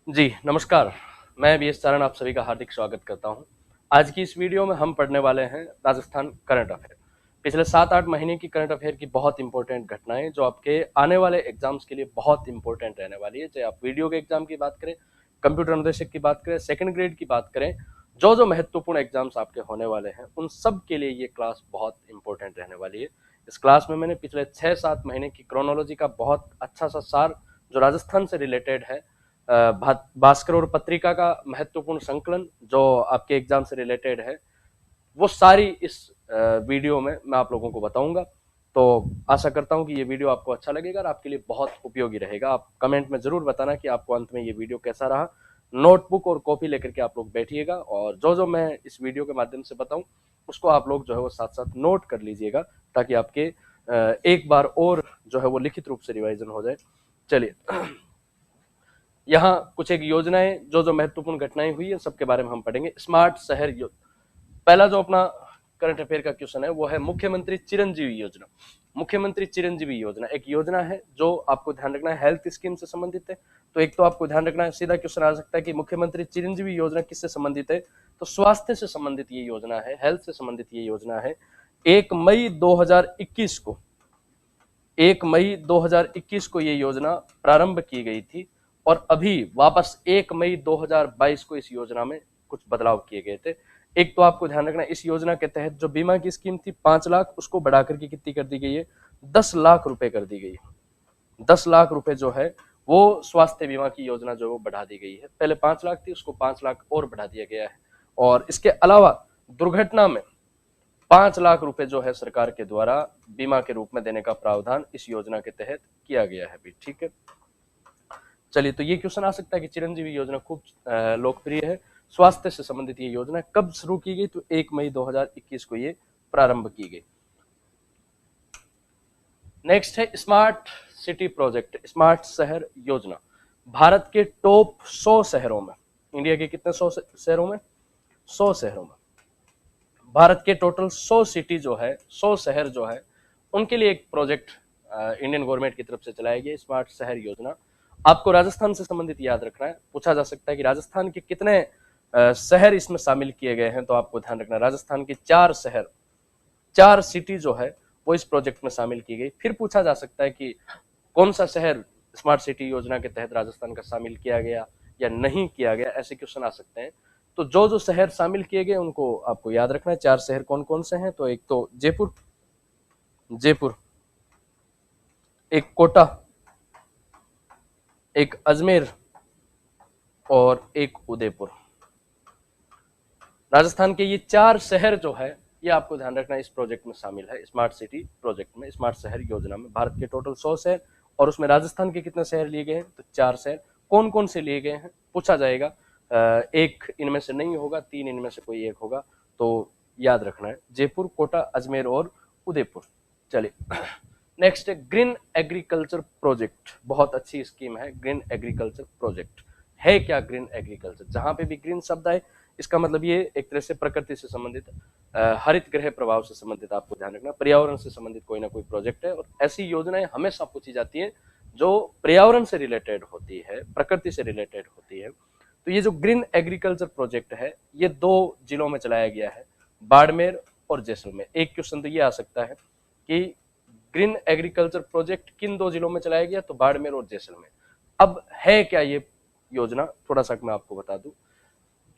जी, नमस्कार। मैं बीएस चारण आप सभी का हार्दिक स्वागत करता हूँ। आज की इस वीडियो में हम पढ़ने वाले हैं राजस्थान करंट अफेयर। पिछले 7-8 महीने की करंट अफेयर की बहुत इंपॉर्टेंट घटनाएँ जो आपके आने वाले एग्ज़ाम्स के लिए बहुत इंपॉर्टेंट रहने वाली है। चाहे आप वीडियो के एग्ज़ाम की बात करें, कंप्यूटर अनुदेशक की बात करें, सेकंड ग्रेड की बात करें, जो-जो महत्वपूर्ण एग्ज़ाम्स आपके होने वाले हैं, उन सब के लिए ये क्लास बहुत इंपॉर्टेंट रहने वाली है। इस क्लास में मैंने पिछले 6-7 महीने की क्रोनोलॉजी का बहुत अच्छा-सा सार जो राजस्थान से रिलेटेड है भास्कर और पत्रिका का महत्वपूर्ण संकलन जो आपके एग्जाम से रिलेटेड है वो सारी इस वीडियो में मैं आप लोगों को बताऊंगा। तो आशा करता हूं कि ये वीडियो आपको अच्छा लगेगा और आपके लिए बहुत उपयोगी रहेगा। आप कमेंट में जरूर बताना कि आपको अंत में ये वीडियो कैसा रहा। नोटबुक और कॉपी लेकर के आप लोग बैठिएगा और जो जो मैं इस वीडियो के माध्यम से बताऊं उसको आप लोग जो है वो साथ साथ नोट कर लीजिएगा ताकि आपके एक बार और जो है वो लिखित रूप से रिवाइजन हो जाए। चलिए, यहाँ कुछ एक योजनाएं जो जो महत्वपूर्ण घटनाएं हुई है सबके बारे में हम पढ़ेंगे। स्मार्ट शहर पहला जो अपना करंट अफेयर का क्वेश्चन है वो है मुख्यमंत्री चिरंजीवी योजना। मुख्यमंत्री चिरंजीवी योजना एक योजना है जो आपको ध्यान रखना है हेल्थ स्कीम से संबंधित है। तो एक तो आपको ध्यान रखना है, सीधा क्वेश्चन आ सकता है कि मुख्यमंत्री चिरंजीवी योजना किससे संबंधित है। तो स्वास्थ्य से संबंधित ये योजना है, हेल्थ से संबंधित ये योजना है। 1 मई 2021 को 1 मई 2021 को ये योजना प्रारंभ की गई थी और अभी वापस 1 मई 2022 को इस योजना में कुछ बदलाव किए गए थे। एक तो आपको ध्यान रखना, इस योजना के तहत जो बीमा की स्कीम थी 5 लाख, उसको बढ़ाकर के कितनी कर दी गई है, 10 लाख रुपए कर दी गई है। 10 लाख रुपए जो है वो स्वास्थ्य बीमा की योजना जो वो बढ़ा दी गई है। पहले 5 लाख थी, उसको 5 लाख और बढ़ा दिया गया है। और इसके अलावा दुर्घटना में 5 लाख रुपए जो है सरकार के द्वारा बीमा के रूप में देने का प्रावधान इस योजना के तहत किया गया है भी। ठीक है, चलिए, तो ये क्वेश्चन आ सकता है कि चिरंजीवी योजना खूब लोकप्रिय है। स्वास्थ्य से संबंधित ये योजना कब शुरू की गई, तो 1 मई 2021 को ये प्रारंभ की गई। नेक्स्ट है स्मार्ट सिटी प्रोजेक्ट, स्मार्ट शहर योजना। भारत के टॉप 100 शहरों में, इंडिया के कितने 100 शहरों में, 100 शहरों में भारत के टोटल 100 सिटी जो है, 100 शहर जो है, उनके लिए एक प्रोजेक्ट इंडियन गवर्नमेंट की तरफ से चलाया गया स्मार्ट शहर योजना। आपको राजस्थान से संबंधित याद रखना है। पूछा जा सकता है कि राजस्थान के कितने शहर इसमें शामिल किए गए हैं। तो आपको ध्यान रखना, राजस्थान के 4 शहर, 4 सिटी जो है वो इस प्रोजेक्ट में शामिल की गई। फिर पूछा जा सकता है कि कौन सा शहर स्मार्ट सिटी योजना के तहत राजस्थान का शामिल किया गया या नहीं किया गया, ऐसे क्वेश्चन आ सकते हैं। तो जो जो शहर शामिल किए गए उनको आपको याद रखना है। 4 शहर कौन कौन से हैं, तो एक तो जयपुर, जयपुर, एक कोटा, एक अजमेर और एक उदयपुर। राजस्थान के ये 4 शहर जो है ये आपको ध्यान रखना इस प्रोजेक्ट में शामिल है, स्मार्ट सिटी प्रोजेक्ट में, स्मार्ट शहर योजना में। भारत के टोटल 100 शहर और उसमें राजस्थान के कितने शहर लिए गए हैं, तो 4 शहर। कौन कौन से लिए गए हैं पूछा जाएगा। एक इनमें से नहीं होगा, 3 इनमें से कोई एक होगा, तो याद रखना है जयपुर, कोटा, अजमेर और उदयपुर। चलिए, नेक्स्ट है ग्रीन एग्रीकल्चर प्रोजेक्ट। बहुत अच्छी स्कीम है ग्रीन एग्रीकल्चर प्रोजेक्ट। है क्या ग्रीन एग्रीकल्चर, जहां पे भी ग्रीन शब्द आए इसका मतलब ये एक तरह से प्रकृति से संबंधित, हरित गृह प्रभाव से संबंधित, आपको ध्यान रखना पर्यावरण से संबंधित कोई ना कोई प्रोजेक्ट है। और ऐसी योजनाएं हमेशा पूछी जाती है जो पर्यावरण से रिलेटेड होती है, प्रकृति से रिलेटेड होती है। तो ये जो ग्रीन एग्रीकल्चर प्रोजेक्ट है ये 2 जिलों में चलाया गया है, बाड़मेर और जैसलमेर। एक क्वेश्चन तो ये आ सकता है कि ग्रीन एग्रीकल्चर प्रोजेक्ट किन 2 जिलों में चलाया गया, तो बाड़मेर और जैसलमेर। अब है क्या ये योजना, थोड़ा सा मैं आपको बता दूं।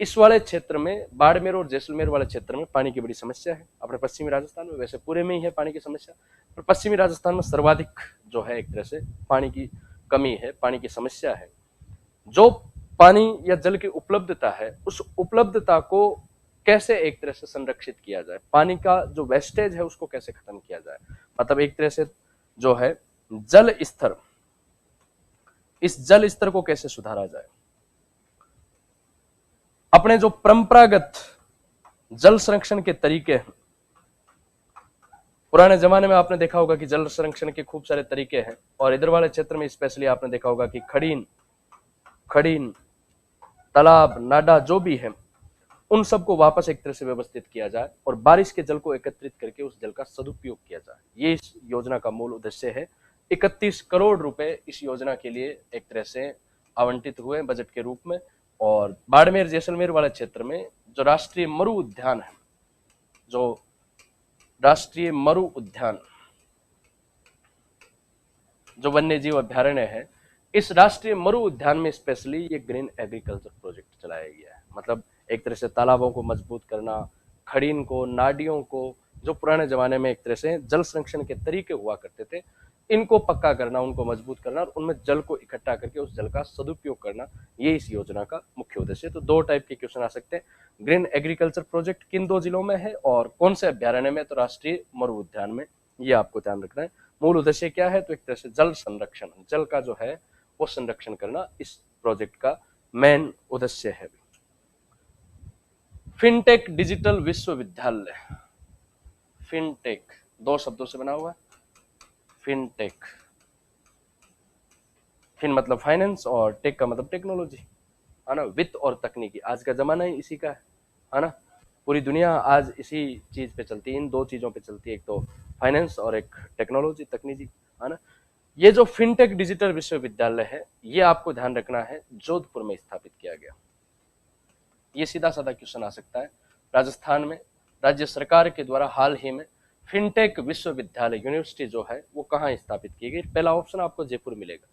इस वाले क्षेत्र में, बाड़मेर और जैसलमेर वाले क्षेत्र में पानी की बड़ी समस्या है। अपने पश्चिमी राजस्थान में, वैसे पूरे में ही है पानी की समस्या, पर पश्चिमी राजस्थान में सर्वाधिक जो है एक तरह से पानी की कमी है, पानी की समस्या है। जो पानी या जल की उपलब्धता है उस उपलब्धता को कैसे एक तरह से संरक्षित किया जाए, पानी का जो वेस्टेज है उसको कैसे खत्म किया जाए, मतलब एक तरह से जो है जल स्तर, इस जल स्तर को कैसे सुधारा जाए। अपने जो परंपरागत जल संरक्षण के तरीके हैं, पुराने जमाने में आपने देखा होगा कि जल संरक्षण के खूब सारे तरीके हैं और इधर वाले क्षेत्र में स्पेशली आपने देखा होगा कि खड़ीन, खड़ीन, तालाब, नाडा जो भी है उन सबको वापस एक तरह से व्यवस्थित किया जाए और बारिश के जल को एकत्रित करके उस जल का सदुपयोग किया जाए। ये इस योजना का मूल उद्देश्य है। 31 करोड़ रुपए इस योजना के लिए एक तरह से आवंटित हुए बजट के रूप में। और बाड़मेर जैसलमेर वाले क्षेत्र में जो राष्ट्रीय मरु उद्यान है, जो राष्ट्रीय मरु उद्यान, जो वन्य जीव अभ्यारण्य है, इस राष्ट्रीय मरु उद्यान में स्पेशली ये ग्रीन एग्रीकल्चर प्रोजेक्ट चलाया गया है। मतलब एक तरह से तालाबों को मजबूत करना, खड़ीन को, नाडियों को, जो पुराने जमाने में एक तरह से जल संरक्षण के तरीके हुआ करते थे, इनको पक्का करना, उनको मजबूत करना और उनमें जल को इकट्ठा करके उस जल का सदुपयोग करना, ये इस योजना का मुख्य उद्देश्य है। तो दो टाइप के क्वेश्चन आ सकते हैं, ग्रीन एग्रीकल्चर प्रोजेक्ट किन दो जिलों में है और कौन से अभ्यारण्य में, तो राष्ट्रीय मरु उद्यान में, ये आपको ध्यान रखना है। मूल उद्देश्य क्या है, तो एक तरह से जल संरक्षण, जल का जो है वो संरक्षण करना इस प्रोजेक्ट का मेन उद्देश्य है। फिनटेक डिजिटल विश्वविद्यालय, फिनटेक दो शब्दों से बना हुआ है। फिनटेक, फिन मतलब फाइनेंस और टेक का मतलब टेक्नोलॉजी, है ना, वित्त और तकनीकी। आज का जमाना ही इसी का है ना, पूरी दुनिया आज इसी चीज पे चलती है, इन दो चीजों पे चलती है, एक तो फाइनेंस और एक टेक्नोलॉजी, तकनीकी, है ना। ये जो फिनटेक डिजिटल विश्वविद्यालय है, ये आपको ध्यान रखना है जोधपुर में स्थापित किया गया। ये सीधा साधा क्वेश्चन आ सकता है। राजस्थान में राज्य सरकार के द्वारा हाल ही में फिनटेक विश्वविद्यालय यूनिवर्सिटी जो है वो कहाँ स्थापित की गई। पहला ऑप्शन आपको जयपुर मिलेगा,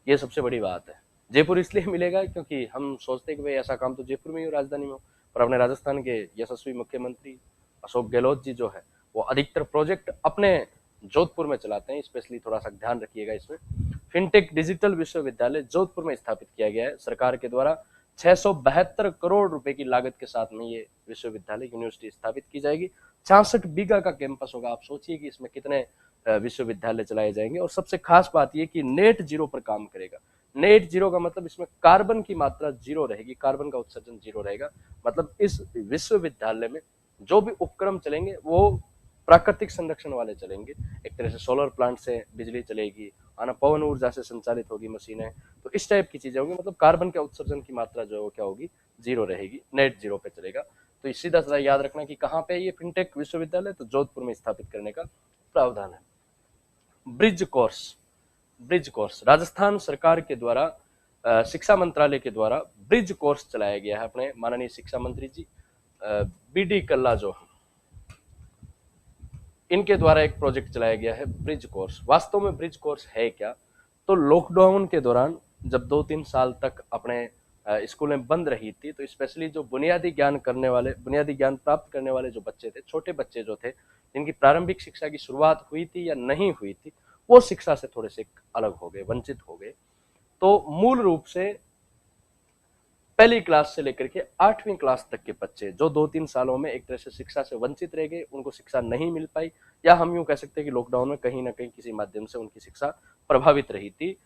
ये सबसे बड़ी बात है। जयपुर इसलिए मिलेगा क्योंकि हम सोचते हैं कि भाई ऐसा काम तो जयपुर में ही हो, राजधानी में हो, पर अपने राजस्थान के यशस्वी मुख्यमंत्री अशोक गहलोत जी जो है वो अधिकतर प्रोजेक्ट अपने जोधपुर में चलाते हैं। स्पेशली थोड़ा सा ध्यान रखिएगा इसमें। फिनटेक डिजिटल विश्वविद्यालय जोधपुर में स्थापित किया गया है सरकार के द्वारा। 672 करोड़ रुपए की लागत के साथ में ये विश्वविद्यालय यूनिवर्सिटी स्थापित की जाएगी। 66 बीघा का कैंपस होगा। आप सोचिए कि इसमें कितने विश्वविद्यालय चलाए जाएंगे। और सबसे खास बात यह कि नेट जीरो पर काम करेगा। नेट जीरो का मतलब इसमें कार्बन की मात्रा जीरो रहेगी, कार्बन का उत्सर्जन जीरो रहेगा। मतलब इस विश्वविद्यालय में जो भी उपक्रम चलेंगे वो प्राकृतिक संरक्षण वाले चलेंगे। एक तरह से सोलर प्लांट से बिजली चलेगी, आना पवन ऊर्जा से संचालित होगी मशीनें, तो इस टाइप की चीजें होंगी। मतलब कार्बन के उत्सर्जन की मात्रा जो क्या होगी, जीरो रहेगी, नेट जीरो पे चलेगा। तो सीधा साधा याद रखना कि कहाँ पे ये फिनटेक विश्वविद्यालय, तो जोधपुर में स्थापित करने का प्रावधान है। Bridge course, bridge course Rajasthan सरकार के द्वारा शिक्षा मंत्रालय के द्वारा ब्रिज कोर्स चलाया गया है। अपने माननीय शिक्षा मंत्री जी बीडी कल्ला जो, इनके द्वारा एक प्रोजेक्ट चलाया गया है ब्रिज कोर्स। वास्तव में ब्रिज कोर्स है क्या, तो लॉकडाउन के दौरान जब 2-3 साल तक अपने स्कूलें बंद रही थी, तो स्पेशली जो बुनियादी ज्ञान करने वाले, बुनियादी ज्ञान प्राप्त करने वाले जो बच्चे थे, छोटे बच्चे जो थे, जिनकी प्रारंभिक शिक्षा की शुरुआत हुई थी या नहीं हुई थी, वो शिक्षा से थोड़े से अलग हो गए, वंचित हो गए। तो मूल रूप से पहली क्लास से लेकर के 8वीं क्लास तक के बच्चे जो 2-3 सालों में एक तरह से शिक्षा से वंचित रह गए, उनको शिक्षा नहीं मिल पाई, या हम यूं कह सकते हैं कि लॉकडाउन में कहीं ना कहीं किसी माध्यम से उनकी शिक्षा प्रभावित रही थी,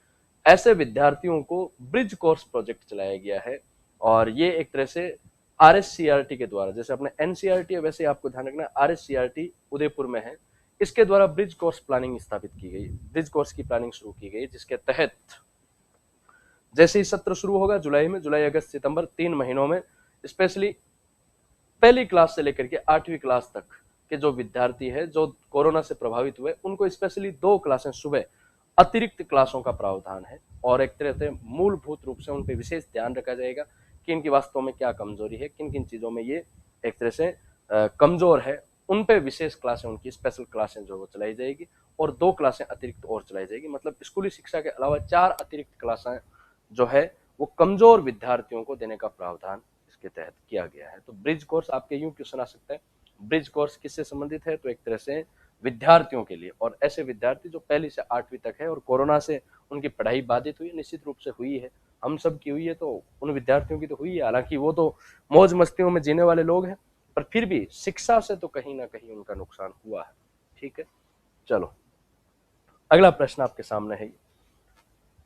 ऐसे विद्यार्थियों को ब्रिज कोर्स प्रोजेक्ट चलाया गया है। और ये एक तरह से RSCRT के द्वारा, जैसे अपने NCERT है वैसे आपको ध्यान रखना RSCRT उदयपुर में है, इसके द्वारा ब्रिज कोर्स प्लानिंग स्थापित की गई, ब्रिज कोर्स की प्लानिंग शुरू की गई, जिसके तहत जैसे ही सत्र शुरू होगा जुलाई में, जुलाई अगस्त सितंबर 3 महीनों में, स्पेशली पहली क्लास से लेकर के 8वीं क्लास तक के जो विद्यार्थी है जो कोरोना से प्रभावित हुए, उनको स्पेशली 2 क्लासें सुबह अतिरिक्त क्लासों का प्रावधान है। और एक तरह से मूलभूत रूप से उन पर विशेष ध्यान रखा जाएगा कि इनकी वास्तव में क्या कमजोरी है, किन किन चीजों में ये एक तरह से कमजोर है, उन पे विशेष क्लासें, उनकी स्पेशल क्लासें जो वो चलाई जाएगी। और 2 क्लासें अतिरिक्त और चलाई जाएगी। मतलब स्कूली शिक्षा के अलावा 4 अतिरिक्त क्लासें जो है वो कमजोर विद्यार्थियों को देने का प्रावधान इसके तहत किया गया है। तो ब्रिज कोर्स आपके यूं क्वेश्चन आ सकता है, ब्रिज कोर्स किससे संबंधित है, तो एक तरह से विद्यार्थियों के लिए, और ऐसे विद्यार्थी जो पहली से 8वीं तक है और कोरोना से उनकी पढ़ाई बाधित हुई, निश्चित रूप से हुई है, हम सब की हुई है, तो उन विद्यार्थियों की तो हुई है। हालांकि वो तो मौज मस्तियों में जीने वाले लोग हैं, पर फिर भी शिक्षा से तो कहीं ना कहीं उनका नुकसान हुआ है। ठीक है, चलो अगला प्रश्न आपके सामने है,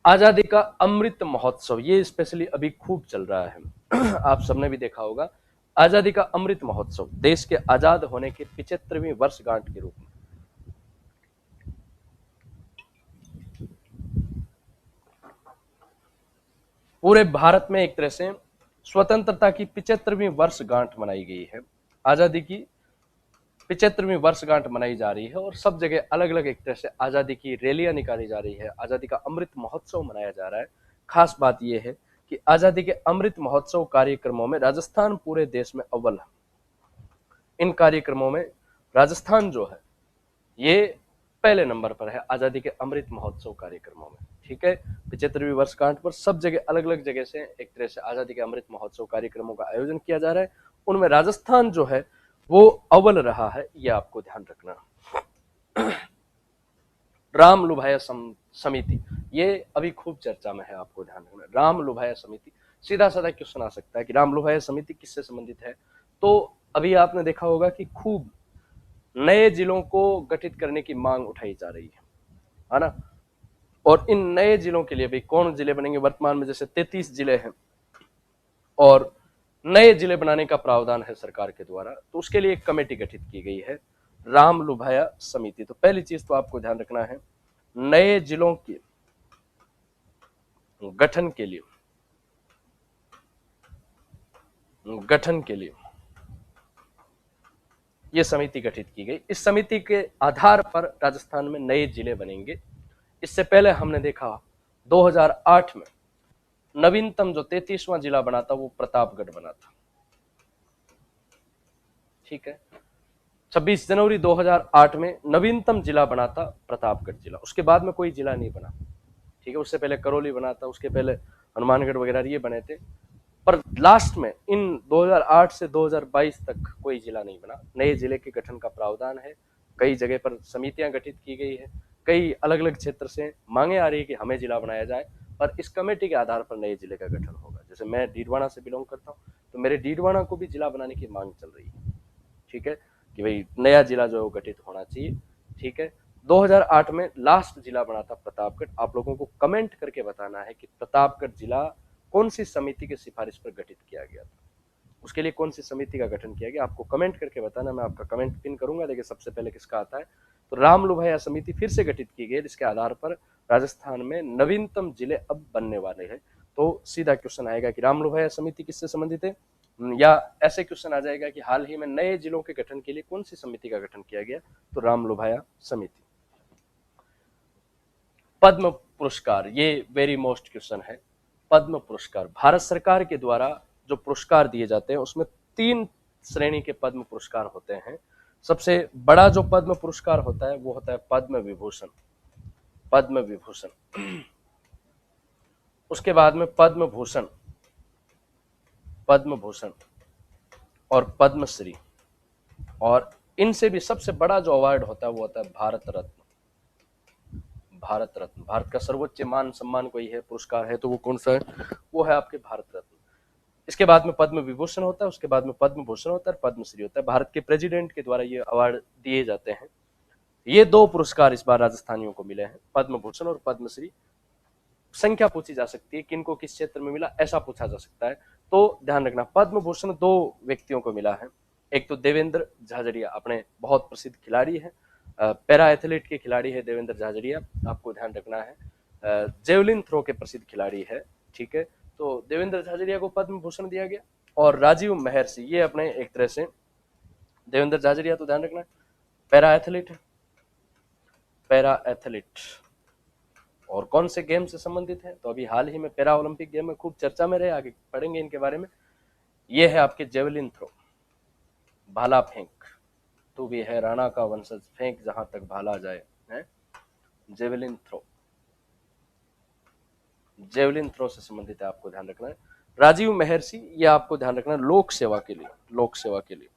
आजादी का अमृत महोत्सव, ये स्पेशली अभी खूब चल रहा है आप सबने भी देखा होगा। आजादी का अमृत महोत्सव देश के आजाद होने के 75वीं वर्षगांठ के रूप में पूरे भारत में एक तरह से स्वतंत्रता की 75वीं वर्षगांठ मनाई गई है। आजादी की 75वीं वर्षगांठ मनाई जा रही है और सब जगह अलग अलग एक तरह से आजादी की रैलियां निकाली जा रही है, आजादी का अमृत महोत्सव मनाया जा रहा है। खास बात यह है कि आजादी के अमृत महोत्सव कार्यक्रमों में राजस्थान पूरे देश में अव्वल है। इन कार्यक्रमों में राजस्थान जो है ये पहले नंबर पर है आजादी के अमृत महोत्सव कार्यक्रमों में। ठीक है, 75वीं वर्षगांठ पर सब जगह अलग अलग जगह से एक तरह से आजादी के अमृत महोत्सव कार्यक्रमों का आयोजन किया जा रहा है। उनमें राजस्थान जो है वो अव्वल रहा है, ये आपको ध्यान रखना। राम लुभाया समिति, ये अभी खूब चर्चा में है, आपको ध्यान रखना। राम लुभाया समिति, सीधा साधा क्वेश्चन आ सकता है कि राम लुभाया समिति किससे संबंधित है। तो अभी आपने देखा होगा कि खूब नए जिलों को गठित करने की मांग उठाई जा रही है ना। और इन नए जिलों के लिए भी कौन जिले बनेंगे, वर्तमान में जैसे 33 जिले हैं और नए जिले बनाने का प्रावधान है सरकार के द्वारा, तो उसके लिए एक कमेटी गठित की गई है, राम लुभाया समिति। तो पहली चीज तो आपको ध्यान रखना है, नए जिलों के गठन के लिए ये समिति गठित की गई। इस समिति के आधार पर राजस्थान में नए जिले बनेंगे। इससे पहले हमने देखा 2008 में नवीनतम जो 33वां जिला बना था वो प्रतापगढ़ बना था। ठीक है, 26 जनवरी 2008 में नवीनतम जिला बना था प्रतापगढ़ जिला। उसके बाद में कोई जिला नहीं बना। ठीक है, उससे पहले करौली बना था, उसके पहले हनुमानगढ़ वगैरह ये बने थे, पर लास्ट में इन 2008 से 2022 तक कोई जिला नहीं बना। नए जिले के गठन का प्रावधान है, कई जगह पर समितियां गठित की गई है, कई अलग अलग क्षेत्र से मांगे आ रही है कि हमें जिला बनाया जाए, और इस कमेटी के आधार पर नए जिले का गठन होगा। जैसे मैं डीडवाना से बिलोंग करता हूँ, तो मेरे डीडवाना को भी जिला बनाने की मांग चल रही है। ठीक है, कि भाई नया जिला जो है वो गठित होना चाहिए। ठीक है, 2008 में लास्ट जिला बना था प्रतापगढ़। आप लोगों को कमेंट करके बताना है कि प्रतापगढ़ जिला कौन सी समिति की सिफारिश पर गठित किया गया था, उसके लिए कौन सी समिति का गठन किया गया, आपको कमेंट करके बताना। मैं आपका कमेंट पिन करूंगा। देखिए सबसे पहले किसका आता है, तो राम लुभाया समिति फिर से गठित की गई, जिसके आधार पर राजस्थान में नवीनतम जिले अब बनने वाले हैं। तो सीधा क्वेश्चन आएगा कि राम लुभाया समिति किससे संबंधित है, या ऐसे क्वेश्चन आ जाएगा कि हाल ही में नए जिलों के गठन के लिए कौन सी समिति का गठन किया गया, तो राम लुभाया समिति। पद्म पुरस्कार, ये वेरी मोस्ट क्वेश्चन है। पद्म पुरस्कार भारत सरकार के द्वारा जो पुरस्कार दिए जाते हैं उसमें 3 श्रेणी के पद्म पुरस्कार होते हैं। सबसे बड़ा जो पद्म पुरस्कार होता है वो होता है पद्म विभूषण। पद्म विभूषण, उसके बाद में पद्म भूषण, पद्म भूषण और पद्मश्री, और इनसे भी सबसे बड़ा जो अवार्ड होता है वो होता है भारत रत्न। भारत रत्न, भारत का सर्वोच्च मान सम्मान कोई है, पुरस्कार है, तो वो कौन सा है, वो है आपके भारत रत्न। इसके बाद में पद्म विभूषण होता है, उसके बाद में पद्म भूषण होता है, पद्मश्री होता है। भारत के प्रेसिडेंट के द्वारा ये अवार्ड दिए जाते हैं। ये 2 पुरस्कार इस बार राजस्थानियों को मिले हैं, पद्म भूषण और पद्मश्री। संख्या पूछी जा सकती है, किनको किस क्षेत्र में मिला, ऐसा पूछा जा सकता है। तो ध्यान रखना, पद्म भूषण 2 व्यक्तियों को मिला है। एक तो देवेंद्र झाझड़िया, अपने बहुत प्रसिद्ध खिलाड़ी हैं, पैरा एथलीट के खिलाड़ी है देवेंद्र झाझड़िया, आपको ध्यान रखना है। जेवलिन थ्रो के प्रसिद्ध खिलाड़ी है। ठीक है, तो देवेंद्र झाझड़िया को पद्म भूषण दिया गया। और राजीव महर्षि, ये अपने एक तरह से, देवेंद्र झाझड़िया तो ध्यान रखना है पैरा एथलीट है, पैरा एथलीट, और कौन से गेम से संबंधित है, तो अभी हाल ही में पैरा ओलंपिक गेम में खूब चर्चा में रहे, आगे पढ़ेंगे इनके बारे में। ये है आपके जेवलिन थ्रो, भाला फेंक, तू भी है राणा का वंशज, फेंक जहां तक भाला जाए, है जेवलिन थ्रो। जेवलिन थ्रो से संबंधित है, आपको ध्यान रखना है। राजीव महर्षि, ये आपको ध्यान रखना है लोक सेवा के लिए, लोक सेवा के लिए,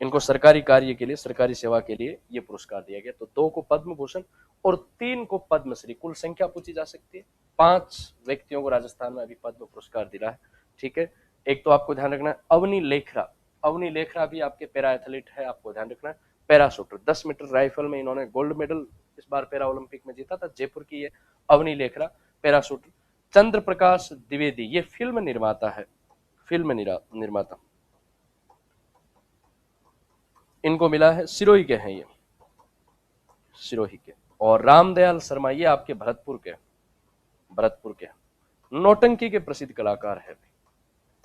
इनको सरकारी कार्य के लिए, सरकारी सेवा के लिए ये पुरस्कार दिया गया। तो 2 को पद्म भूषण और 3 को पद्मश्री। कुल संख्या पूछी जा सकती है, 5 व्यक्तियों को राजस्थान में अभी पद्म पुरस्कार दिला है। ठीक है, एक तो आपको ध्यान रखना है अवनी लेखरा, अवनी लेखरा भी आपके पैरा एथलीट है, आपको ध्यान रखना है। पैरा शूटर, 10 मीटर राइफल में इन्होंने गोल्ड मेडल इस बार पैरा ओलंपिक में जीता था, जयपुर की है अवनी लेखरा, पैरा शूटर। चंद्र प्रकाश द्विवेदी, ये फिल्म निर्माता है, फिल्म निर्माता, इनको मिला है, सिरोही के हैं ये, सिरोही के। और रामदयाल शर्मा, ये आपके भरतपुर के, भरतपुर के नौटंकी के प्रसिद्ध कलाकार है,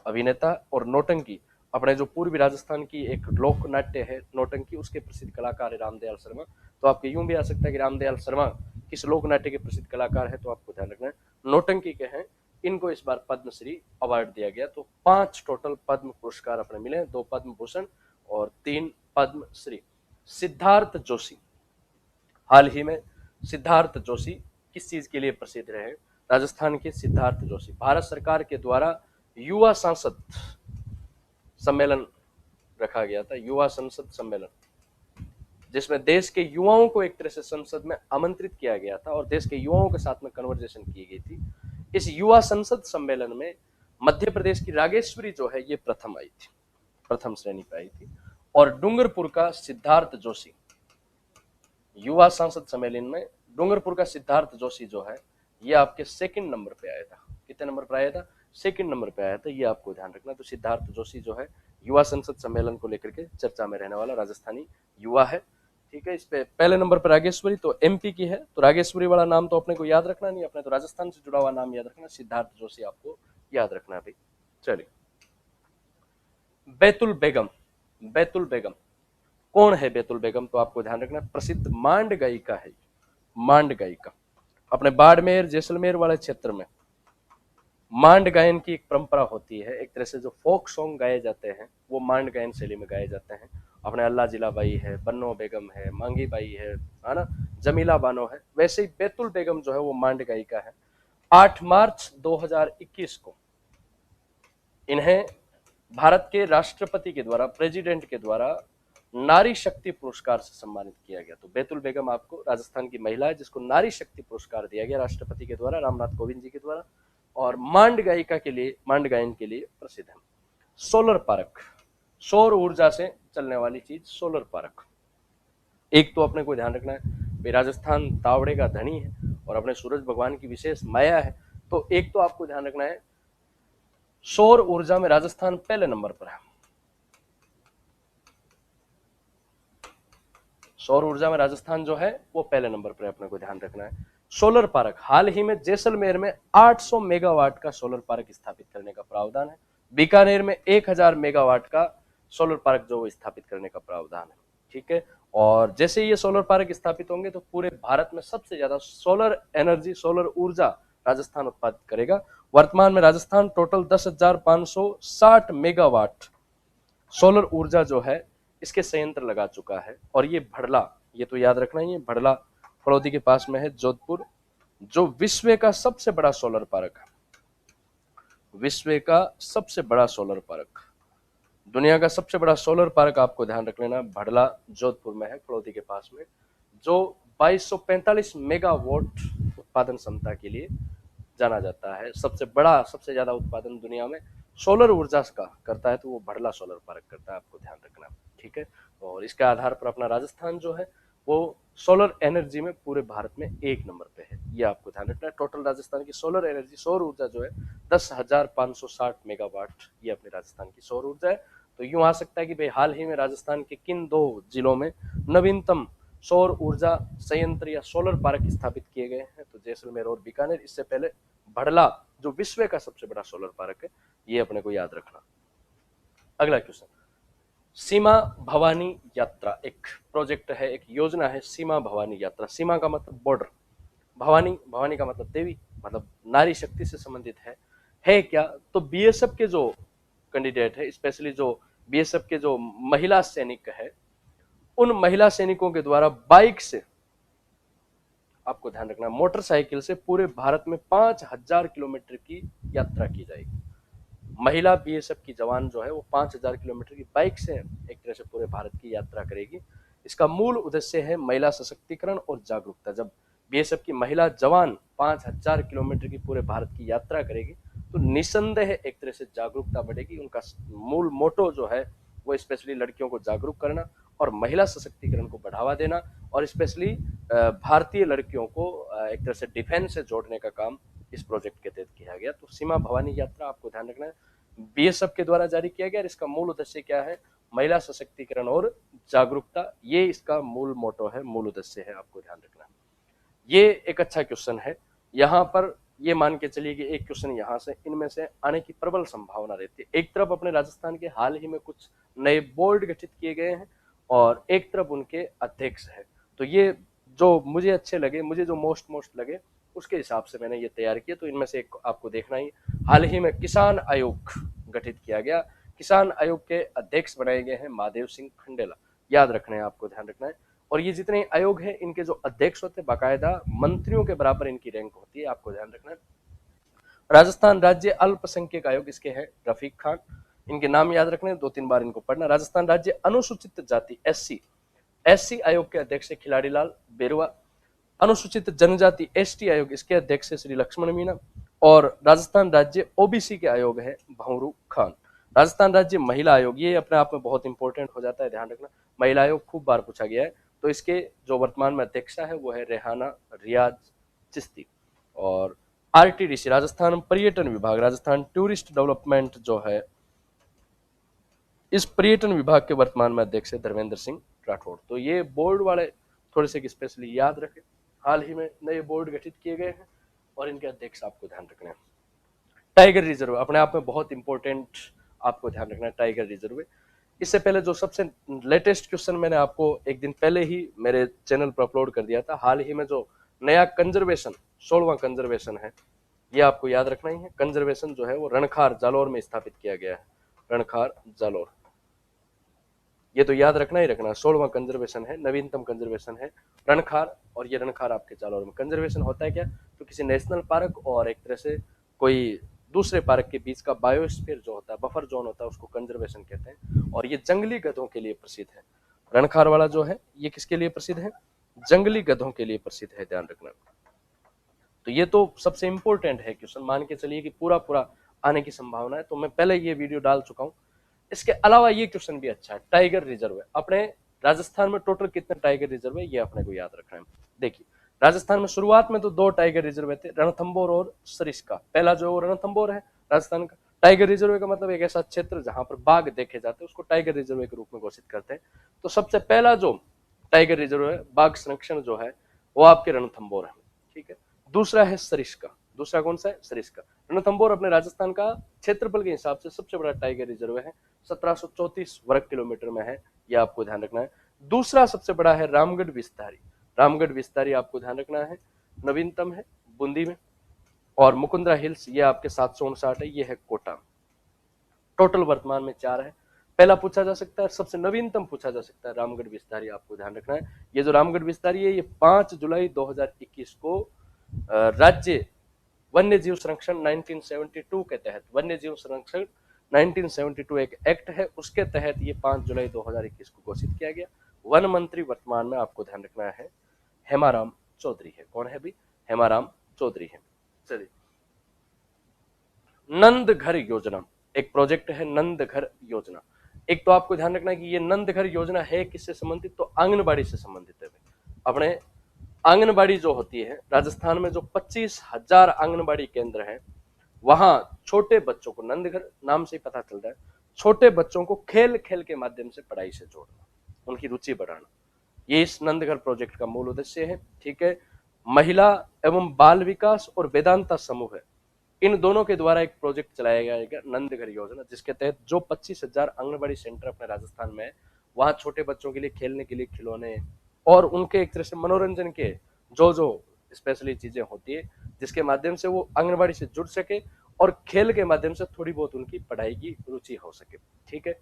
अभिनेता और नौटंकी, अपने जो पूर्वी राजस्थान की एक लोक नाट्य है नौटंकी, उसके प्रसिद्ध कलाकार है रामदयाल शर्मा। तो आपके यूं भी आ सकता है कि रामदयाल शर्मा किस लोक नाट्य के प्रसिद्ध कलाकार है, तो आपको ध्यान रखना है नौटंकी के हैं, इनको इस बार पद्मश्री अवार्ड दिया गया। तो 5 टोटल पद्म पुरस्कार अपने मिले, 2 पद्म भूषण और 3 पद्मश्री। सिद्धार्थ जोशी, हाल ही में सिद्धार्थ जोशी किस चीज के लिए प्रसिद्ध रहे? राजस्थान के सिद्धार्थ जोशी भारत सरकार के द्वारा युवा सांसद सम्मेलन रखा गया था, युवा संसद सम्मेलन, जिसमें देश के युवाओं को एक तरह से संसद में आमंत्रित किया गया था और देश के युवाओं के साथ में कन्वर्सेशन की गई थी। इस युवा संसद सम्मेलन में मध्य प्रदेश की रागेश्वरी जो है ये प्रथम आई थी, प्रथम श्रेणी पे आई थी। और डूंगरपुर का सिद्धार्थ जोशी, युवा संसद सम्मेलन में डूंगरपुर का सिद्धार्थ जोशी जो है ये आपके 2nd नंबर पे आया था। कितने नंबर पे आया था? 2nd नंबर पे आया था, ये आपको ध्यान रखना। तो सिद्धार्थ जोशी जो है युवा संसद सम्मेलन को लेकर के चर्चा में रहने वाला राजस्थानी युवा है, ठीक है। इस पे पहले नंबर पर रागेश्वरी तो एमपी की है, तो रागेश्वरी वाला नाम तो अपने को याद रखना नहीं, अपने तो राजस्थान से जुड़ा हुआ नाम याद रखना, सिद्धार्थ जोशी आपको याद रखना है भाई। चलिए, बैतुल बेगम, बैतुल बेगम कौन है? बैतुल बेगम तो आपको ध्यान रखना प्रसिद्ध मांड गायिका है, मांड गायिका। अपने बाड़मेर जैसलमेर वाले क्षेत्र में मांड गायन की एक परंपरा होती है, एक तरह से जो फोक सॉन्ग गाए जाते हैं वो मांड गायन शैली में गाए जाते हैं। अपने अल्लाह जिला बाई है, बन्नो बेगम है, मांगी बाई है ना, जमीला बानो है, वैसे ही बैतुल बेगम जो है वो मांड गायिका है। 8 मार्च 2021 को इन्हें भारत के राष्ट्रपति के द्वारा, प्रेसिडेंट के द्वारा नारी शक्ति पुरस्कार से सम्मानित किया गया। तो बैतुल बेगम आपको राजस्थान की महिला है जिसको नारी शक्ति पुरस्कार दिया गया राष्ट्रपति के द्वारा, रामनाथ कोविंद जी के द्वारा, और मांड गायिका के लिए, मांड गायन के लिए प्रसिद्ध है। सोलर पार्क, सौर ऊर्जा से चलने वाली चीज सोलर पार्क। एक तो अपने को ध्यान रखना है भाई राजस्थान तावड़े का धनी है और अपने सूरज भगवान की विशेष माया है, तो एक तो आपको ध्यान रखना है सौर ऊर्जा में राजस्थान पहले नंबर पर है। सौर ऊर्जा में राजस्थान जो है वो पहले नंबर पर है, अपने को ध्यान रखना है। सोलर पार्क, हाल ही में जैसलमेर में 800 मेगावाट का सोलर पार्क स्थापित करने का प्रावधान है। बीकानेर में 1000 मेगावाट का सोलर पार्क जो स्थापित करने का प्रावधान है, ठीक है। और जैसे ये सोलर पार्क स्थापित होंगे तो पूरे भारत में सबसे ज्यादा सोलर एनर्जी, सोलर ऊर्जा राजस्थान उत्पादित करेगा। वर्तमान में राजस्थान टोटल 10,560 मेगावाट सोलर ऊर्जा जो है इसके संयंत्र लगा चुका है। और ये भड़ला, ये तो याद रखना ही है, भड़ला फड़ौदी के पास में है जोधपुर, जो विश्व का सबसे बड़ा सोलर पार्क है, विश्व का सबसे बड़ा सोलर पार्क, दुनिया का सबसे बड़ा सोलर पार्क आपको ध्यान रख लेना भड़ला जोधपुर में है, फड़ौदी के पास में, जो 2245 मेगावाट उत्पादन क्षमता के लिए जाना जाता है। सबसे बड़ा, सबसे ज्यादा उत्पादन दुनिया में सोलर ऊर्जा का करता है तो वो भड़ला सोलर पार्क करता है, आपको ध्यान रखना, ठीक है। और इसके आधार पर अपना राजस्थान जो है वो सोलर एनर्जी में पूरे भारत में 1 नंबर पे है, ये आपको ध्यान रखना है। टोटल राजस्थान की सोलर एनर्जी, सौर ऊर्जा जो है 10,560 मेगावाट, ये अपने राजस्थान की सौर ऊर्जा है। तो यूं आ सकता है कि भाई हाल ही में राजस्थान के किन 2 जिलों में नवीनतम सौर ऊर्जा संयंत्र या सोलर पार्क स्थापित किए गए हैं, तो जैसलमेर और बीकानेर। इससे पहले भड़ला जो विश्व का सबसे बड़ा सोलर पार्क है, ये अपने को याद रखना। अगला क्वेश्चन, सीमा भवानी यात्रा एक प्रोजेक्ट है, एक योजना है, सीमा भवानी यात्रा। सीमा का मतलब बॉर्डर, भवानी, भवानी का मतलब देवी, मतलब नारी शक्ति से संबंधित है क्या? तो बीएसएफ के जो कैंडिडेट है, स्पेशली जो बीएसएफ के जो महिला सैनिक है, उन महिला सैनिकों के द्वारा बाइक से, आपको ध्यान रखना, मोटरसाइकिल से पूरे भारत में 5000 किलोमीटर की यात्रा की जाएगी। महिला बीएसएफ की जवान जो है वो 5000 किलोमीटर की बाइक से एक तरह से पूरे भारत की यात्रा करेगी। इसका मूल उद्देश्य है महिला सशक्तिकरण और जागरूकता। जब बीएसएफ की महिला जवान 5000 किलोमीटर की पूरे भारत की यात्रा करेगी तो निसंदेह एक तरह से जागरूकता बढ़ेगी। उनका मूल मोटो जो है वो स्पेशली लड़कियों को जागरूक करना और महिला सशक्तिकरण को बढ़ावा देना, और स्पेशली भारतीय लड़कियों को एक तरह से डिफेंस से जोड़ने का काम इस प्रोजेक्ट के तहत किया गया। तो सीमा भवानी यात्रा आपको ध्यान रखना है, बीएसएफ के द्वारा जारी किया गया। इसका मूल उद्देश्य क्या है? महिला सशक्तिकरण और जागरूकता, ये इसका मूल मोटो है, मूल उद्देश्य है, आपको ध्यान रखना है। ये एक अच्छा क्वेश्चन है। यहाँ पर ये मान के चलिए कि एक क्वेश्चन यहाँ से, इनमें से आने की प्रबल संभावना रहती है। एक तरफ अपने राजस्थान के हाल ही में कुछ नए बोर्ड गठित किए गए हैं और एक तरफ उनके अध्यक्ष है, तो ये जो मुझे अच्छे लगे, मुझे जो मोस्ट लगे, उसके हिसाब से मैंने ये तैयार किया। तो इनमें से एक आपको देखना ही, हाल ही में किसान आयोग गठित किया गया। किसान आयोग के अध्यक्ष बनाए गए हैं महादेव सिंह खंडेला, याद रखना है, आपको ध्यान रखना है। और ये जितने आयोग हैं, इनके जो अध्यक्ष होते हैं बाकायदा मंत्रियों के बराबर इनकी रैंक होती है, आपको ध्यान रखना है। राजस्थान राज्य अल्पसंख्यक आयोग, इसके हैं रफीक खान, इनके नाम याद रखने, 2-3 बार इनको पढ़ना। राजस्थान राज्य अनुसूचित जाति एससी आयोग के अध्यक्ष है खिलाड़ी लाल बेरुआ। अनुसूचित जनजाति एसटी आयोग, इसके अध्यक्ष है श्री लक्ष्मण मीणा। और राजस्थान राज्य ओबीसी के आयोग है भंवरू खान। राजस्थान राज्य महिला आयोग, ये अपने आप में बहुत इंपॉर्टेंट हो जाता है, ध्यान रखना। महिला आयोग खूब बार पूछा गया है। तो इसके जो वर्तमान में अध्यक्षा है वो है रेहाना रियाज चिश्ती। और आरटीडीसी, राजस्थान पर्यटन विभाग, राजस्थान टूरिस्ट डेवलपमेंट जो है, इस पर्यटन विभाग के वर्तमान में अध्यक्ष है धर्मेंद्र सिंह राठौड़। तो ये बोर्ड वाले थोड़े से स्पेशली याद रखें, हाल ही में नए बोर्ड गठित किए गए हैं और इनके अध्यक्ष आपको ध्यान रखना है। टाइगर रिजर्व अपने आप में बहुत इंपॉर्टेंट, आपको ध्यान रखना है टाइगर रिजर्व। इससे पहले जो सबसे लेटेस्ट क्वेश्चन मैंने आपको एक दिन पहले ही मेरे चैनल पर अपलोड कर दिया था, हाल ही में जो नया कंजर्वेशन 16वां कंजर्वेशन है, ये आपको याद रखना ही है। कंजर्वेशन जो है वो रणखार जालौर में स्थापित किया गया है, रणखार जालौर, ये तो याद रखना ही रखना। 16वां कंजर्वेशन है, नवीनतम कंजर्वेशन है रणखार। और ये रणखार आपके जालौर में। कंजर्वेशन होता है क्या, तो किसी नेशनल पार्क और एक तरह से कोई दूसरे पार्क के बीच का बायोस्फीयर जो होता है, बफर जोन होता है, उसको कंजर्वेशन कहते हैं। और ये जंगली गधों के लिए प्रसिद्ध है। रणखार वाला जो है ये किसके लिए प्रसिद्ध है, जंगली गधों के लिए प्रसिद्ध है, ध्यान रखना। तो ये तो सबसे इंपॉर्टेंट है क्वेश्चन, मान के चलिए कि पूरा पूरा आने की संभावना है। तो मैं पहले ये वीडियो डाल चुका हूँ। इसके अलावा ये क्वेश्चन भी अच्छा है, टाइगर रिजर्व है अपने राजस्थान में टोटल कितने टाइगर रिजर्व है, ये अपने को याद रखना है। देखिए राजस्थान में शुरुआत में तो 2 टाइगर रिजर्व थे, रणथंभौर और सरिस्का। पहला जो रणथंभौर है राजस्थान का। टाइगर रिजर्व का मतलब एक ऐसा क्षेत्र जहां पर बाघ देखे जाते हैं, उसको टाइगर रिजर्व के रूप में घोषित करते हैं। तो सबसे पहला जो टाइगर रिजर्व है, बाघ संरक्षण जो है, वो आपके रणथंभौर है, ठीक है। दूसरा है सरिस्का, दूसरा कौन सा है, सरिस्का। रणथंभौर अपने राजस्थान का क्षेत्रफल के हिसाब से सबसे बड़ा टाइगर रिजर्व है, 1734 वर्ग किलोमीटर में है, यह आपको ध्यान रखना है। दूसरा सबसे बड़ा है रामगढ़ विस्तारी, रामगढ़ विस्तारी आपको ध्यान रखना है, नवीनतम है बूंदी में। और मुकुंदरा हिल्स ये आपके 759 है, ये है कोटा। टोटल वर्तमान में 4 है। पहला पूछा जा सकता है, सबसे नवीनतम पूछा जा सकता है रामगढ़ विस्तारी, आपको ध्यान रखना है। ये जो रामगढ़ विस्तारी है, ये 5 जुलाई 2021 को राज्य वन्य जीव संरक्षण 1972 के तहत, वन्य जीव संरक्षण 1972 एक एक्ट है, उसके तहत ये 5 जुलाई 2021 को घोषित किया गया। वन मंत्री वर्तमान में आपको ध्यान रखना है हेमाराम चौधरी है। कौन है भी, हेमाराम चौधरी है। चलिए, नंद घर योजना एक प्रोजेक्ट है, नंद घर योजना। एक तो आपको ध्यान रखना है कि ये नंद घर योजना है किससे संबंधित, तो आंगनबाड़ी से संबंधित है। अपने आंगनबाड़ी जो होती है राजस्थान में, जो 25,000 आंगनबाड़ी केंद्र हैं, वहां छोटे बच्चों को, नंदघर नाम से ही पता चल रहा है, छोटे बच्चों को खेल खेल के माध्यम से पढ़ाई से जोड़ना, उनकी रुचि बढ़ाना, ये इस नंदघर प्रोजेक्ट का मूल उद्देश्य है, ठीक है। महिला एवं बाल विकास और वेदांता समूह है, इन दोनों के द्वारा एक प्रोजेक्ट चलाया जाएगा नंदघर योजना, जिसके तहत जो 25,000 आंगनबाड़ी सेंटर अपने राजस्थान में है, वहां छोटे बच्चों के लिए खेलने के लिए खिलौने और उनके एक तरह से मनोरंजन के जो स्पेशली चीजें होती है, जिसके माध्यम से वो आंगनबाड़ी से जुड़ सके और खेल के माध्यम से थोड़ी बहुत उनकी पढ़ाई की रुचि हो सके, ठीक है।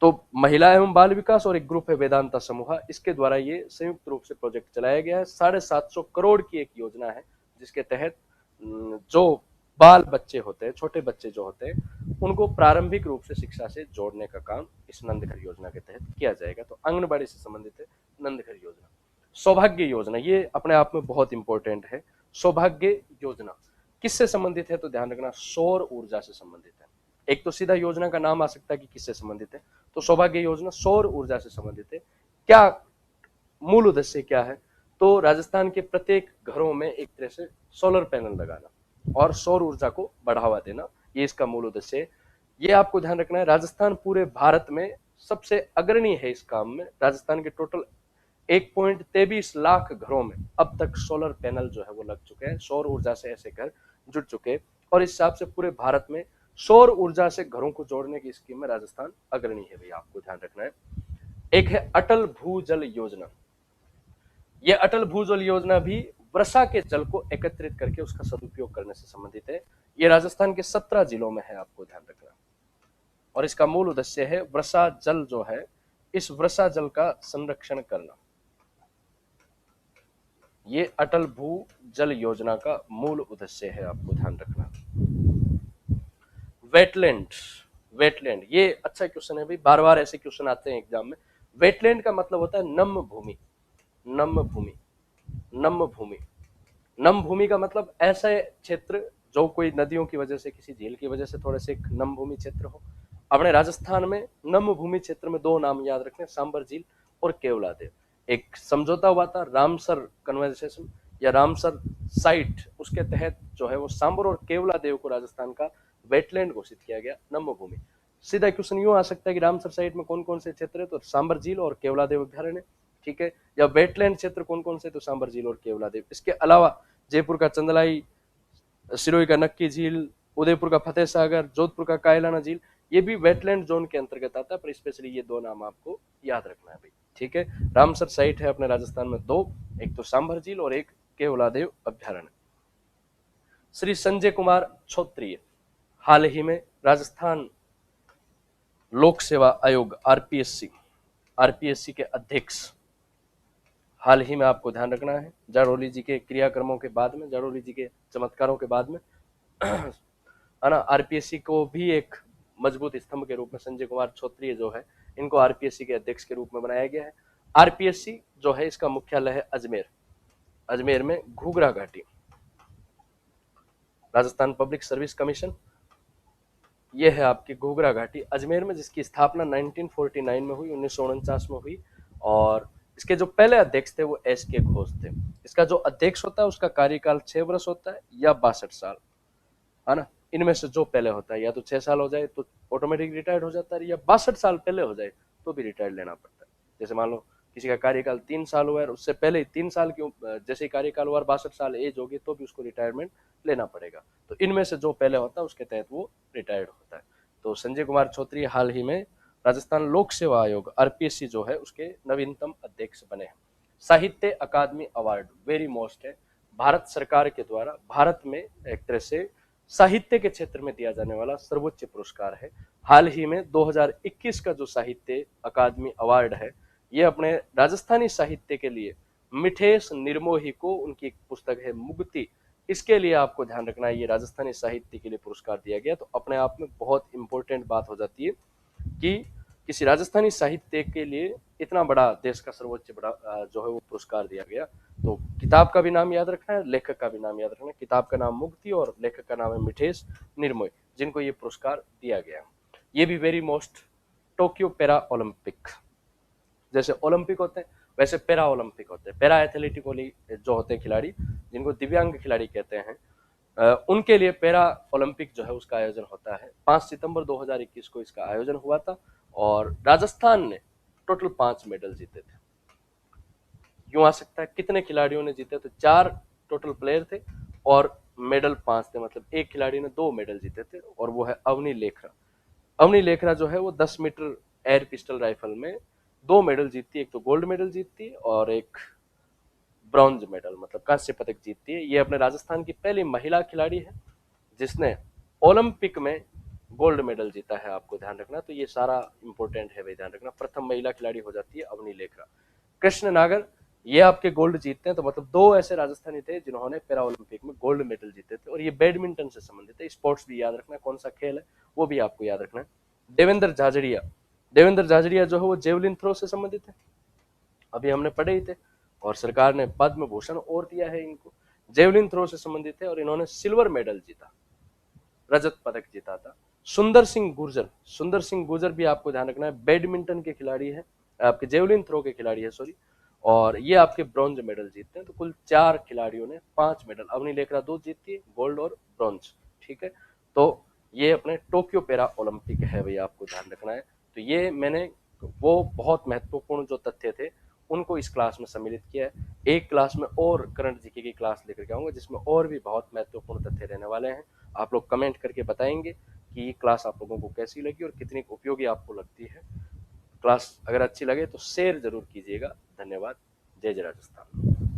तो महिला एवं बाल विकास और एक ग्रुप है वेदांता समूह, इसके द्वारा ये संयुक्त रूप से प्रोजेक्ट चलाया गया है। 750 करोड़ की एक योजना है, जिसके तहत जो बाल बच्चे होते हैं, छोटे बच्चे जो होते हैं, उनको प्रारंभिक रूप से शिक्षा से जोड़ने का काम इस नंदघर योजना के तहत किया जाएगा। तो आंगनबाड़ी से संबंधित है नंदघर योजना। सौभाग्य योजना ये अपने आप में बहुत इंपॉर्टेंट है। सौभाग्य योजना किससे संबंधित है, तो ध्यान रखना सौर ऊर्जा से संबंधित है। एक तो सीधा योजना का नाम आ सकता है कि किससे संबंधित है, तो सौभाग्य योजना सौर ऊर्जा से संबंधित है। क्या मूल उद्देश्य क्या है, तो राजस्थान के प्रत्येक घरों में एक तरह से सोलर पैनल लगाना और सौर ऊर्जा को बढ़ावा देना, ये इसका मूल उद्देश्य है। ये आपको ध्यान रखना है, राजस्थान पूरे भारत में सबसे अग्रणी है इस काम में। राजस्थान के टोटल 1.23 लाख घरों में अब तक सोलर पैनल जो है वो लग चुके हैं, सौर ऊर्जा से ऐसे घर जुड़ चुके हैं। और इस हिसाब से पूरे भारत में सौर ऊर्जा से घरों को जोड़ने की स्कीम में राजस्थान अग्रणी है, भैया आपको ध्यान रखना है। एक है अटल भूजल योजना। ये अटल भूजल योजना भी वर्षा के जल को एकत्रित करके उसका सदुपयोग करने से संबंधित है। ये राजस्थान के 17 जिलों में है, आपको ध्यान रखना। और इसका मूल उद्देश्य है वर्षा जल जो है, इस वर्षा जल का संरक्षण करना। ये अटल भू जल योजना का मूल उद्देश्य है, आपको ध्यान रखना। वेटलैंड, वेटलैंड ये अच्छा क्वेश्चन है भाई, बार बार ऐसे क्वेश्चन आते हैं एग्जाम में। वेटलैंड का मतलब होता है नम भूमि। नम भूमि, नम भूमि, नम भूमि का मतलब ऐसा क्षेत्र जो कोई नदियों की वजह से, किसी झील की वजह से थोड़े से नम भूमि क्षेत्र हो। अपने राजस्थान में नम भूमि क्षेत्र में दो नाम याद रखने, सांबर झील और केवलादेव। एक समझौता हुआ था रामसर कन्वर्सेशन या रामसर साइट, उसके तहत जो है वो सांबर और केवलादेव को राजस्थान का वेटलैंड घोषित किया गया, नम भूमि। सीधा क्वेश्चन यूं आ सकता है कि रामसर साइट में कौन कौन से क्षेत्र है, तो सांबर झील और केवलादेव अभ्यारण्य, ठीक है। या वेटलैंड क्षेत्र कौन कौन से, तो सांबर झील और केवलादेव। इसके अलावा जयपुर का चंदलाई, सिरोही का नक्की झील, उदयपुर का फतेह सागर, जोधपुर का कायलाना झील, ये भी वेटलैंड जोन के अंतर्गत आता है। पर स्पेशली ये दो नाम आपको याद रखना है भाई, ठीक है। रामसर साइट है अपने राजस्थान में दो, एक तो सांभर झील और एक केवलादेव अभ्यारण्य। श्री संजय कुमार छोत्रीय हाल ही में राजस्थान लोक सेवा आयोग आरपीएससी, आरपीएससी के अध्यक्ष हाल ही में, आपको ध्यान रखना है। जाड़ोली जी के क्रियाक्रमों के बाद में, जाड़ोली जी के चमत्कारों के बाद में है ना, आरपीएससी को भी एक मजबूत स्तंभ के रूप में संजय कुमार छोत्रीय जो है, इनको आरपीएससी के अध्यक्ष के रूप में बनाया गया है। आरपीएससी जो है इसका मुख्यालय है अजमेर, अजमेर में घूघरा घाटी। राजस्थान पब्लिक सर्विस कमीशन ये है आपकी घूघरा घाटी अजमेर में, जिसकी स्थापना 1949 में हुई, 1949 में हुई। और इसके जो पहले अध्यक्ष थे वो एस के घोष थे। इसका जो अध्यक्ष होता है उसका कार्यकाल 6 वर्ष होता है या 62 साल, है ना। इनमें से जो पहले होता है, या तो 6 साल हो जाए तो ऑटोमेटिक रिटायर्ड हो जाता है, या 62 साल पहले हो जाए तो भी रिटायर्ड लेना पड़ता है। जैसे मान लो किसी का कार्यकाल 3 साल हुआ है, उससे पहले 3 साल की जैसे कार्यकाल हुआ 62 साल एज होगी तो भी उसको रिटायरमेंट लेना पड़ेगा। तो इनमें से जो पहले होता है उसके तहत वो रिटायर्ड होता है। तो संजय कुमार छोत्रीय हाल ही में राजस्थान लोक सेवा आयोग आरपीएससी जो है उसके नवीनतम अध्यक्ष बने हैं। साहित्य अकादमी अवार्ड वेरी मोस्ट है, भारत सरकार के द्वारा भारत में एक तरह से साहित्य के क्षेत्र में दिया जाने वाला सर्वोच्च पुरस्कार है। हाल ही में 2021 का जो साहित्य अकादमी अवार्ड है, ये अपने राजस्थानी साहित्य के लिए मिठेश निर्मोही को, उनकी एक पुस्तक है मुक्ति, इसके लिए आपको ध्यान रखना है ये राजस्थानी साहित्य के लिए पुरस्कार दिया गया। तो अपने आप में बहुत इंपॉर्टेंट बात हो जाती है कि किसी राजस्थानी साहित्य के लिए इतना बड़ा, देश का सर्वोच्च बड़ा जो है वो पुरस्कार दिया गया। तो किताब का भी नाम याद रखना है, लेखक का भी नाम याद रखना है। किताब का नाम मुक्ति और लेखक का नाम है मिठेश निर्मोही, जिनको ये पुरस्कार दिया गया। ये भी very most, Tokyo para Olympic, जैसे ओलंपिक होते हैं वैसे पैरा ओलंपिक होते हैं। पैरा एथलेटिक जो होते हैं खिलाड़ी, जिनको दिव्यांग खिलाड़ी कहते हैं, उनके लिए पैरा ओलंपिक जो है उसका आयोजन होता है। 5 सितंबर 2021 को इसका आयोजन हुआ था और राजस्थान ने टोटल 5 मेडल जीते थे। यूं आ सकता है कितने खिलाड़ियों ने जीते, तो 4 टोटल प्लेयर थे और मेडल 5 थे, मतलब एक खिलाड़ी ने 2 मेडल जीते थे और वो है अवनी लेखरा। अवनी लेखरा जो है वो 10 मीटर एयर पिस्टल राइफल में 2 मेडल जीतती है, एक तो गोल्ड मेडल जीतती है और एक ब्रॉन्ज मेडल मतलब कांस्य पदक जीतती है। ये अपने राजस्थान की पहली महिला खिलाड़ी है जिसने ओलंपिक में गोल्ड मेडल जीता है, आपको ध्यान रखना। तो ये सारा इंपॉर्टेंट है भाई, ध्यान रखना। प्रथम महिला खिलाड़ी हो जाती है अवनी लेखरा। कृष्ण नागर ये आपके गोल्ड जीतते हैं, तो मतलब 2 ऐसे राजस्थानी थे जिन्होंने पैरा ओलंपिक में गोल्ड मेडल जीते थे। और ये बैडमिंटन से संबंधित है, स्पोर्ट्स भी याद रखना, कौन सा खेल है वो भी आपको याद रखना है। देवेंद्र झाझड़िया, देवेंद्र झाझड़िया जो है वो जेवलिन थ्रो से संबंधित है, अभी हमने पढ़े ही थे। और सरकार ने पद्म भूषण और दिया है इनको, जेवलिन थ्रो से संबंधित है और इन्होंने सिल्वर मेडल जीता, रजत पदक जीता था। सुंदर सिंह गुर्जर, सुंदर सिंह गुर्जर भी आपको ध्यान रखना है, बैडमिंटन के खिलाड़ी है, आपके जेवलिन थ्रो के खिलाड़ी है सॉरी, और ये आपके ब्रॉन्ज मेडल जीतते हैं। तो कुल 4 खिलाड़ियों ने 5 मेडल, अवनी लेखरा 2 जीतती है, गोल्ड और ब्रॉन्ज, ठीक है। तो ये अपने टोक्यो पैरा ओलंपिक है भैया, आपको ध्यान रखना है। तो ये मैंने वो बहुत महत्वपूर्ण जो तथ्य थे उनको इस क्लास में सम्मिलित किया है। एक क्लास में और करंट जीके की क्लास लेकर के आऊंगा जिसमें और भी बहुत महत्वपूर्ण तथ्य रहने वाले हैं। आप लोग कमेंट करके बताएंगे कि ये क्लास आप लोगों को कैसी लगी और कितनी उपयोगी आपको लगती है। क्लास अगर अच्छी लगे तो शेयर जरूर कीजिएगा। धन्यवाद। जय जय राजस्थान।